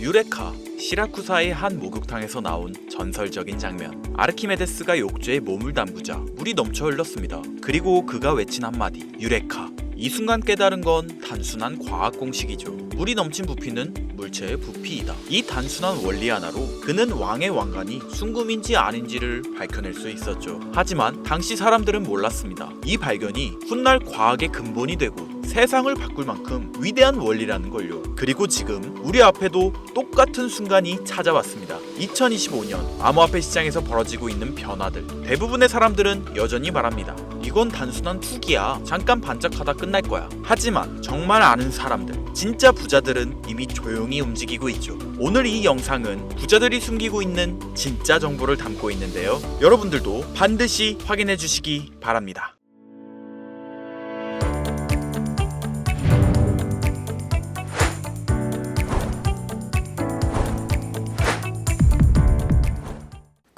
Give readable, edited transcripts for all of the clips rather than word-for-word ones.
유레카, 시라쿠사의 한 목욕탕에서 나온 전설적인 장면. 아르키메데스가 욕조에 몸을 담그자 물이 넘쳐 흘렀습니다. 그리고 그가 외친 한마디, 유레카. 이 순간 깨달은 건 단순한 과학 공식이죠. 물이 넘친 부피는 물체의 부피이다. 이 단순한 원리 하나로 그는 왕의 왕관이 순금인지 아닌지를 밝혀낼 수 있었죠. 하지만 당시 사람들은 몰랐습니다. 이 발견이 훗날 과학의 근본이 되고 세상을 바꿀 만큼 위대한 원리라는 걸요. 그리고 지금 우리 앞에도 똑같은 순간이 찾아왔습니다. 2025년 암호화폐 시장에서 벌어지고 있는 변화들. 대부분의 사람들은 여전히 말합니다. 이건 단순한 투기야. 잠깐 반짝하다 끝날 거야. 하지만 정말 아는 사람들, 진짜 부자들은 이미 조용히 움직이고 있죠. 오늘 이 영상은 부자들이 숨기고 있는 진짜 정보를 담고 있는데요. 여러분들도 반드시 확인해 주시기 바랍니다.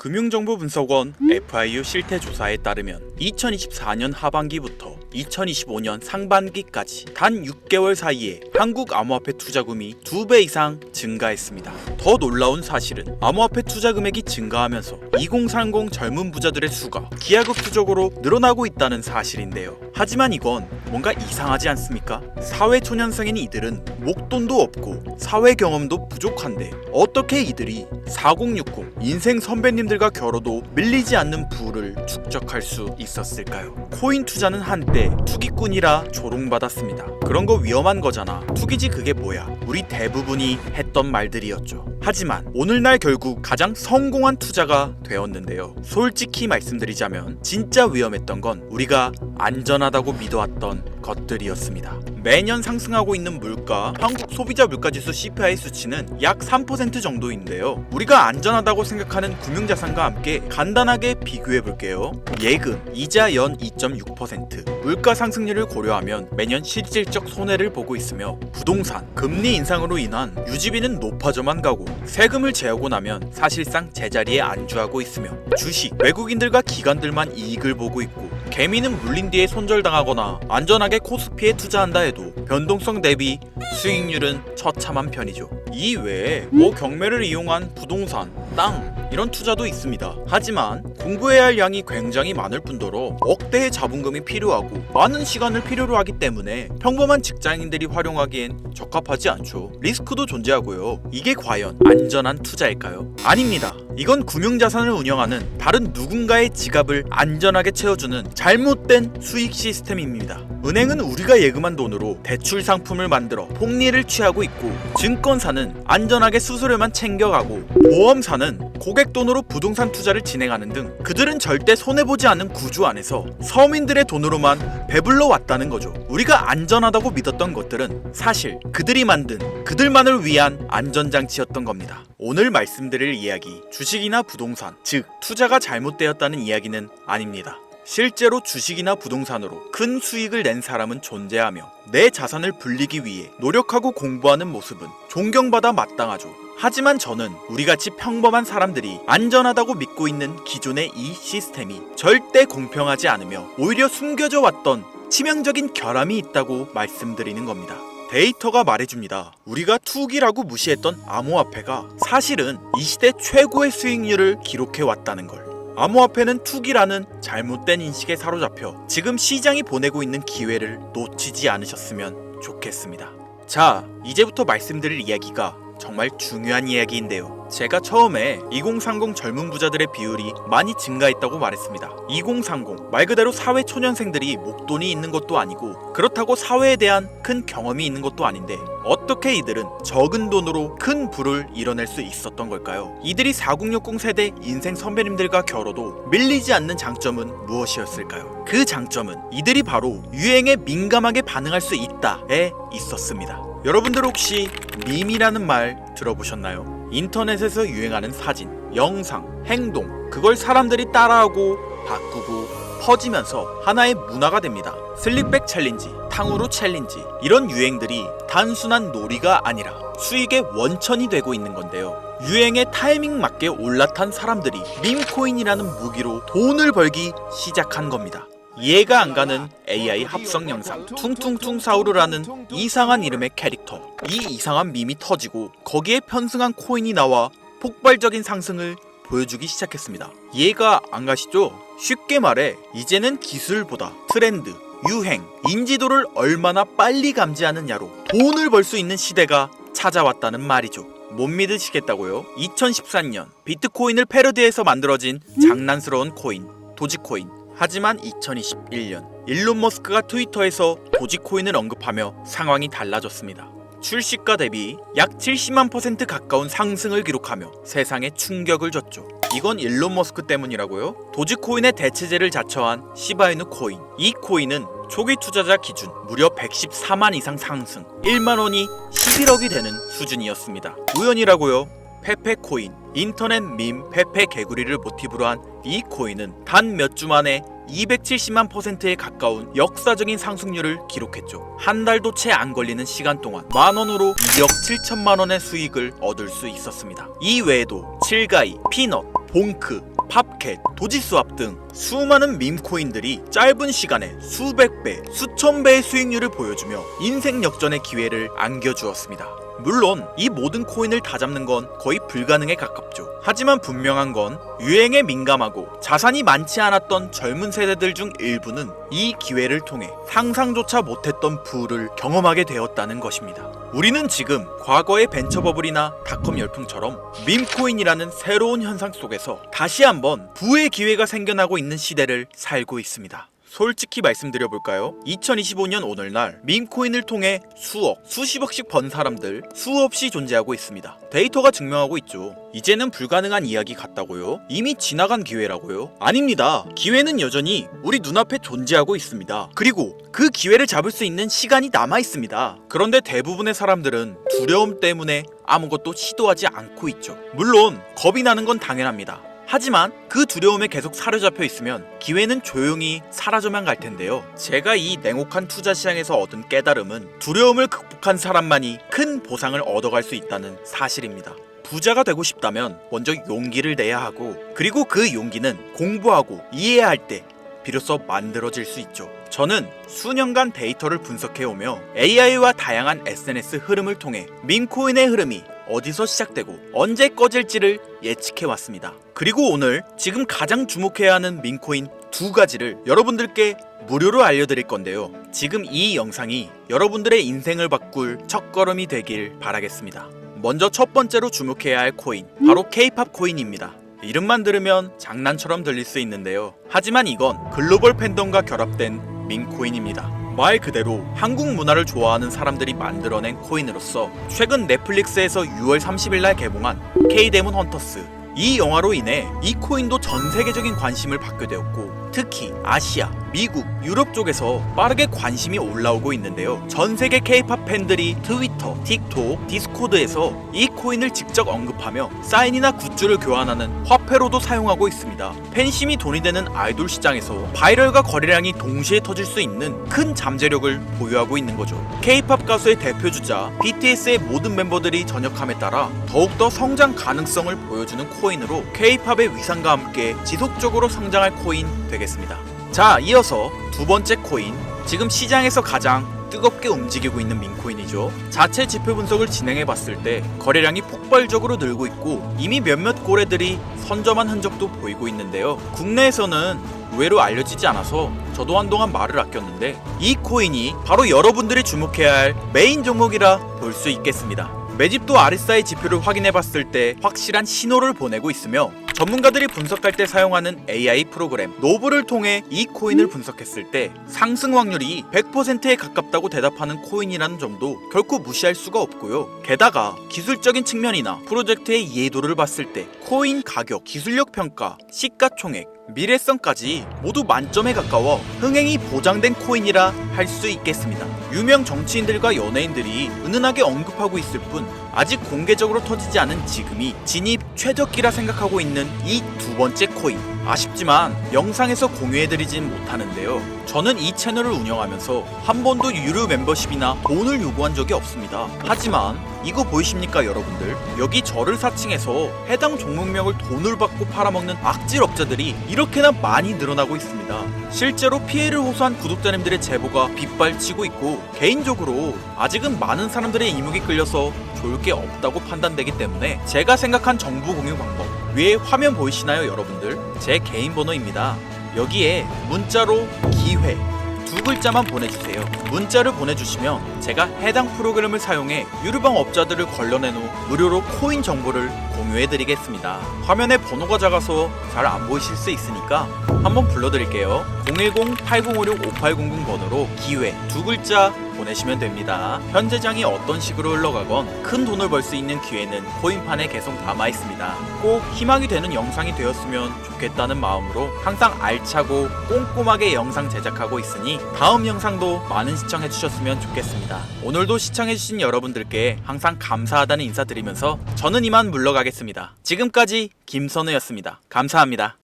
금융정보분석원 FIU 실태조사에 따르면 2024년 하반기부터 2025년 상반기까지 단 6개월 사이에 한국 암호화폐 투자금이 2배 이상 증가했습니다. 더 놀라운 사실은 암호화폐 투자 금액이 증가하면서 2030 젊은 부자들의 수가 기하급수적으로 늘어나고 있다는 사실인데요. 하지만 이건 뭔가 이상하지 않습니까? 사회초년생인 이들은 목돈도 없고 사회 경험도 부족한데 어떻게 이들이 4060 인생 선배님들과 겨뤄도 밀리지 않는 부를 축적할 수 있었을까요? 코인 투자는 한때 투기꾼이라 조롱받았습니다. 그런 거 위험한 거잖아. 투기지 그게 뭐야? 우리 대부분이 했던 말들이었죠. 하지만 오늘날 결국 가장 성공한 투자가 되었는데요. 솔직히 말씀드리자면 진짜 위험했던 건 우리가 안전하다고 믿어왔던 것들이었습니다. 매년 상승하고 있는 물가, 한국 소비자 물가지수 CPI 수치는 약 3% 정도인데요. 우리가 안전하다고 생각하는 금융자산과 함께 간단하게 비교해 볼게요. 예금, 이자 연 2.6%, 물가 상승률을 고려하면 매년 실질적 손해를 보고 있으며 부동산, 금리 인상으로 인한 유지비는 높아져만 가고 세금을 제하고 나면 사실상 제자리에 안주하고 있으며 주식, 외국인들과 기관들만 이익을 보고 있고 개미는 물린 뒤에 손절당하거나 안전하게 코스피에 투자한다 해도 변동성 대비 수익률은 처참한 편이죠. 이 외에 경매를 이용한 부동산, 땅 이런 투자도 있습니다. 하지만 공부해야 할 양이 굉장히 많을 뿐더러 억대의 자본금이 필요하고 많은 시간을 필요로 하기 때문에 평범한 직장인들이 활용하기엔 적합하지 않죠. 리스크도 존재하고요. 이게 과연 안전한 투자일까요? 아닙니다. 이건 금융자산을 운영하는 다른 누군가의 지갑을 안전하게 채워주는 잘못된 수익 시스템입니다. 은행은 우리가 예금한 돈으로 대출 상품을 만들어 복리를 취하고 있고, 증권사는 안전하게 수수료만 챙겨가고, 보험사는 고객 돈으로 부동산 투자를 진행하는 등 그들은 절대 손해보지 않는 구조 안에서 서민들의 돈으로만 배불러 왔다는 거죠. 우리가 안전하다고 믿었던 것들은 사실 그들이 만든 그들만을 위한 안전장치였던 겁니다. 오늘 말씀드릴 이야기, 주식이나 부동산, 즉 투자가 잘못되었다는 이야기는 아닙니다. 실제로 주식이나 부동산으로 큰 수익을 낸 사람은 존재하며 내 자산을 불리기 위해 노력하고 공부하는 모습은 존경받아 마땅하죠. 하지만 저는 우리같이 평범한 사람들이 안전하다고 믿고 있는 기존의 이 시스템이 절대 공평하지 않으며 오히려 숨겨져 왔던 치명적인 결함이 있다고 말씀드리는 겁니다. 데이터가 말해줍니다. 우리가 투기라고 무시했던 암호화폐가 사실은 이 시대 최고의 수익률을 기록해왔다는 걸. 암호화폐는 투기라는 잘못된 인식에 사로잡혀 지금 시장이 보내고 있는 기회를 놓치지 않으셨으면 좋겠습니다. 자, 이제부터 말씀드릴 이야기가 정말 중요한 이야기인데요. 제가 처음에 2030 젊은 부자들의 비율이 많이 증가했다고 말했습니다. 2030 말 그대로 사회 초년생들이 목돈이 있는 것도 아니고 그렇다고 사회에 대한 큰 경험이 있는 것도 아닌데 어떻게 이들은 적은 돈으로 큰 부를 이뤄낼 수 있었던 걸까요? 이들이 4060 세대 인생 선배님들과 겨뤄도 밀리지 않는 장점은 무엇이었을까요? 그 장점은 이들이 바로 유행에 민감하게 반응할 수 있다에 있었습니다. 여러분들 혹시 밈이라는 말 들어보셨나요? 인터넷에서 유행하는 사진, 영상, 행동, 그걸 사람들이 따라하고 바꾸고 퍼지면서 하나의 문화가 됩니다. 슬릭백 챌린지, 탕후루 챌린지, 이런 유행들이 단순한 놀이가 아니라 수익의 원천이 되고 있는 건데요. 유행에 타이밍 맞게 올라탄 사람들이 밈코인이라는 무기로 돈을 벌기 시작한 겁니다. 이해가 안 가는 AI 합성 영상 퉁퉁퉁 사우르라는 이상한 이름의 캐릭터. 이 이상한 밈이 터지고 거기에 편승한 코인이 나와 폭발적인 상승을 보여주기 시작했습니다. 이해가 안 가시죠? 쉽게 말해 이제는 기술보다 트렌드, 유행, 인지도를 얼마나 빨리 감지하느냐로 돈을 벌 수 있는 시대가 찾아왔다는 말이죠. 못 믿으시겠다고요? 2013년 비트코인을 패러디해서 만들어진 장난스러운 코인 도지코인. 하지만 2021년 일론 머스크가 트위터에서 도지코인을 언급하며 상황이 달라졌습니다. 출시가 대비 약 70만 % 가까운 상승을 기록하며 세상에 충격을 줬죠. 이건 일론 머스크 때문이라고요? 도지코인의 대체제를 자처한 시바이누 코인. 이 코인은 초기 투자자 기준 무려 114만 이상 상승, 1만 원이 11억이 되는 수준이었습니다. 우연이라고요? 페페코인. 인터넷 밈 페페 개구리를 모티브로 한 이 코인은 단 몇 주 만에 270만 %에 가까운 역사적인 상승률을 기록했죠. 한 달도 채 안 걸리는 시간 동안 만원으로 2억 7천만 원의 수익을 얻을 수 있었습니다. 이 외에도 칠가이, 피넛, 봉크, 팝캣, 도지스왑 등 수많은 밈코인들이 짧은 시간에 수백 배, 수천 배의 수익률을 보여주며 인생 역전의 기회를 안겨주었습니다. 물론 이 모든 코인을 다 잡는 건 거의 불가능에 가깝죠. 하지만 분명한 건 유행에 민감하고 자산이 많지 않았던 젊은 세대들 중 일부는 이 기회를 통해 상상조차 못했던 부를 경험하게 되었다는 것입니다. 우리는 지금 과거의 벤처버블이나 닷컴 열풍처럼 밈코인이라는 새로운 현상 속에서 다시 한번 부의 기회가 생겨나고 있는 시대를 살고 있습니다. 솔직히 말씀드려볼까요? 2025년 오늘날 밈코인을 통해 수억, 수십억씩 번 사람들 수없이 존재하고 있습니다. 데이터가 증명하고 있죠. 이제는 불가능한 이야기 같다고요? 이미 지나간 기회라고요? 아닙니다. 기회는 여전히 우리 눈앞에 존재하고 있습니다. 그리고 그 기회를 잡을 수 있는 시간이 남아 있습니다. 그런데 대부분의 사람들은 두려움 때문에 아무것도 시도하지 않고 있죠. 물론 겁이 나는 건 당연합니다. 하지만 그 두려움에 계속 사로잡혀 있으면 기회는 조용히 사라져만 갈 텐데요. 제가 이 냉혹한 투자 시장에서 얻은 깨달음은 두려움을 극복한 사람만이 큰 보상을 얻어갈 수 있다는 사실입니다. 부자가 되고 싶다면 먼저 용기를 내야 하고, 그리고 그 용기는 공부하고 이해할 때 비로소 만들어질 수 있죠. 저는 수년간 데이터를 분석해오며 AI와 다양한 SNS 흐름을 통해 밈코인의 흐름이 어디서 시작되고 언제 꺼질지를 예측해왔습니다. 그리고 오늘 지금 가장 주목해야 하는 밈코인 두 가지를 여러분들께 무료로 알려드릴 건데요. 지금 이 영상이 여러분들의 인생을 바꿀 첫걸음이 되길 바라겠습니다. 먼저 첫 번째로 주목해야 할 코인, 바로 K-팝 코인입니다. 이름만 들으면 장난처럼 들릴 수 있는데요. 하지만 이건 글로벌 팬덤과 결합된 밈코인입니다. 말 그대로 한국 문화를 좋아하는 사람들이 만들어낸 코인으로서 최근 넷플릭스에서 6월 30일 날 개봉한 K-데몬 헌터스, 이 영화로 인해 이 코인도 전 세계적인 관심을 받게 되었고, 특히 아시아, 미국, 유럽 쪽에서 빠르게 관심이 올라오고 있는데요. 전 세계 K-팝 팬들이 트위터, 틱톡, 디스코드에서 이 코인을 직접 언급하며 사인이나 굿즈를 교환하는 화폐로도 사용하고 있습니다. 팬심이 돈이 되는 아이돌 시장에서 바이럴과 거래량이 동시에 터질 수 있는 큰 잠재력을 보유하고 있는 거죠. K-팝 가수의 대표주자 BTS의 모든 멤버들이 전역함에 따라 더욱더 성장 가능성을 보여주는 코인으로 K-팝의 위상과 함께 지속적으로 성장할 코인 되겠습니다. 자, 이어서 두 번째 코인, 지금 시장에서 가장 뜨겁게 움직이고 있는 밈코인이죠. 자체 지표 분석을 진행해봤을 때 거래량이 폭발적으로 늘고 있고 이미 몇몇 고래들이 선점한 흔적도 보이고 있는데요. 국내에서는 의외로 알려지지 않아서 저도 한동안 말을 아꼈는데 이 코인이 바로 여러분들이 주목해야 할 메인 종목이라 볼 수 있겠습니다. 매집도 RSI 지표를 확인해봤을 때 확실한 신호를 보내고 있으며, 전문가들이 분석할 때 사용하는 AI 프로그램 노브를 통해 이 코인을 분석했을 때 상승 확률이 100%에 가깝다고 대답하는 코인이라는 점도 결코 무시할 수가 없고요. 게다가 기술적인 측면이나 프로젝트의 이해도를 봤을 때 코인 가격, 기술력 평가, 시가총액, 미래성까지 모두 만점에 가까워 흥행이 보장된 코인이라 할 수 있겠습니다. 유명 정치인들과 연예인들이 은은하게 언급하고 있을 뿐 아직 공개적으로 터지지 않은 지금이 진입 최적기라 생각하고 있는 있는 이 두 번째 코인, 아쉽지만 영상에서 공유해드리진 못하는데요. 저는 이 채널을 운영하면서 한 번도 유료 멤버십이나 돈을 요구한 적이 없습니다. 하지만 이거 보이십니까 여러분들? 여기 저를 사칭해서 해당 종목명을 돈을 받고 팔아먹는 악질 업자들이 이렇게나 많이 늘어나고 있습니다. 실제로 피해를 호소한 구독자님들의 제보가 빗발치고 있고, 개인적으로 아직은 많은 사람들의 이목이 끌려서 좋을 게 없다고 판단되기 때문에 제가 생각한 정보 공유 방법, 위에 화면 보이시나요 여러분들? 제 개인 번호입니다. 여기에 문자로 기회 두 글자만 보내주세요. 문자를 보내주시면 제가 해당 프로그램을 사용해 유료방 업자들을 걸러낸 후 무료로 코인 정보를 공유해드리겠습니다. 화면에 번호가 작아서 잘 안 보이실 수 있으니까 한번 불러드릴게요. 010-8056-5800 번호로 기회 두 글자 보내시면 됩니다. 현재 장이 어떤 식으로 흘러가건 큰 돈을 벌 수 있는 기회는 코인판에 계속 남아 있습니다. 꼭 희망이 되는 영상이 되었으면 좋겠다는 마음으로 항상 알차고 꼼꼼하게 영상 제작하고 있으니 다음 영상도 많은 시청해 주셨으면 좋겠습니다. 오늘도 시청해 주신 여러분들께 항상 감사하다는 인사 드리면서 저는 이만 물러가겠습니다. 지금까지 김선우였습니다. 감사합니다.